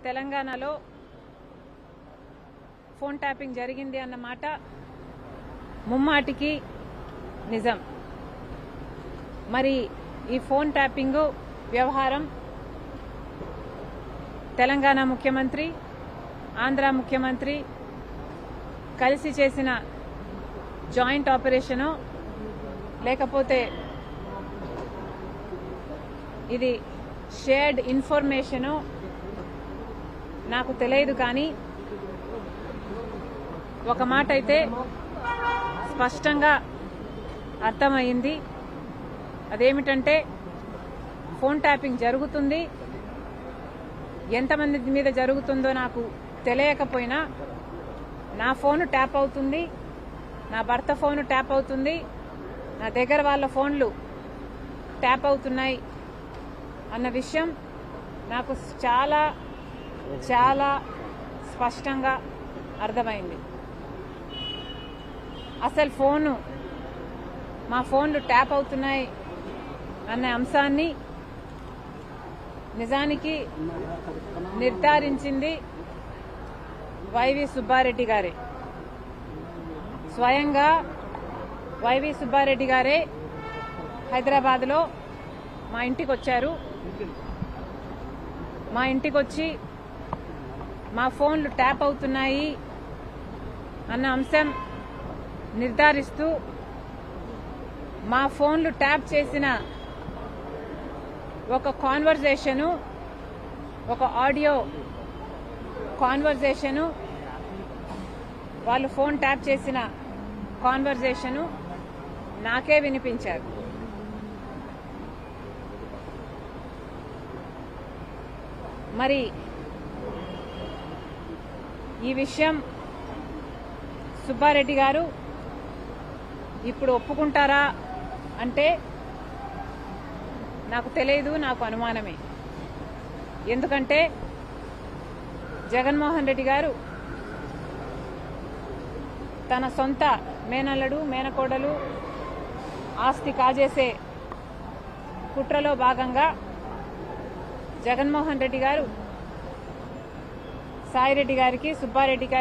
తెలంగాణలో phone tapping జరిగింది అన్నమాట ముమ్మాటికి నిజం. మరి ఈ ఫోన్ ట్యాపింగ్ వ్యవహారం తెలంగాణ ముఖ్యమంత్రి, ఆంధ్ర ముఖ్యమంత్రి కలిసి చేసిన జాయింట్ ఆపరేషను లేకపోతే ఇది షేర్డ్ ఇన్ఫర్మేషను నాకు తెలియదు. కానీ ఒక మాట అయితే స్పష్టంగా అర్థమైంది. అదేమిటంటే ఫోన్ ట్యాపింగ్ జరుగుతుంది. ఎంతమంది మీద జరుగుతుందో నాకు తెలియకపోయినా నా ఫోను ట్యాప్ అవుతుంది, నా భర్త ఫోను ట్యాప్ అవుతుంది, నా దగ్గర వాళ్ళ ఫోన్లు ట్యాప్ అవుతున్నాయి అన్న విషయం నాకు చాలా చాలా స్పష్టంగా అర్థమైంది. అసలు మా ఫోన్లు ట్యాప్ అవుతున్నాయి అన్న అంశాన్ని నిజానికి నిర్ధారించింది వైవి సుబ్బారెడ్డి గారే. స్వయంగా వైవి సుబ్బారెడ్డి గారే హైదరాబాద్లో మా ఇంటికి వచ్చారు. మా ఇంటికి వచ్చి మా ఫోన్లు ట్యాప్ అవుతున్నాయి అన్న అంశం నిర్ధారిస్తూ మా ఫోన్లు ట్యాప్ చేసిన ఒక కాన్వర్జేషను, ఒక ఆడియో కాన్వర్జేషను, వాళ్ళు ఫోన్ ట్యాప్ చేసిన కాన్వర్జేషను నాకే వినిపించారు. మరి ఈ విషయం సుబ్బారెడ్డి గారు ఇప్పుడు ఒప్పుకుంటారా అంటే నాకు తెలియదు, నాకు అనుమానమే. ఎందుకంటే జగన్మోహన్ రెడ్డి గారు తన సొంత మేనల్లుడు, మేనకోడలు ఆస్తి కాజేసే కుట్రలో భాగంగా జగన్మోహన్ రెడ్డి గారు సాయిరెడ్డి గారికి, సుబ్బారెడ్డి గారికి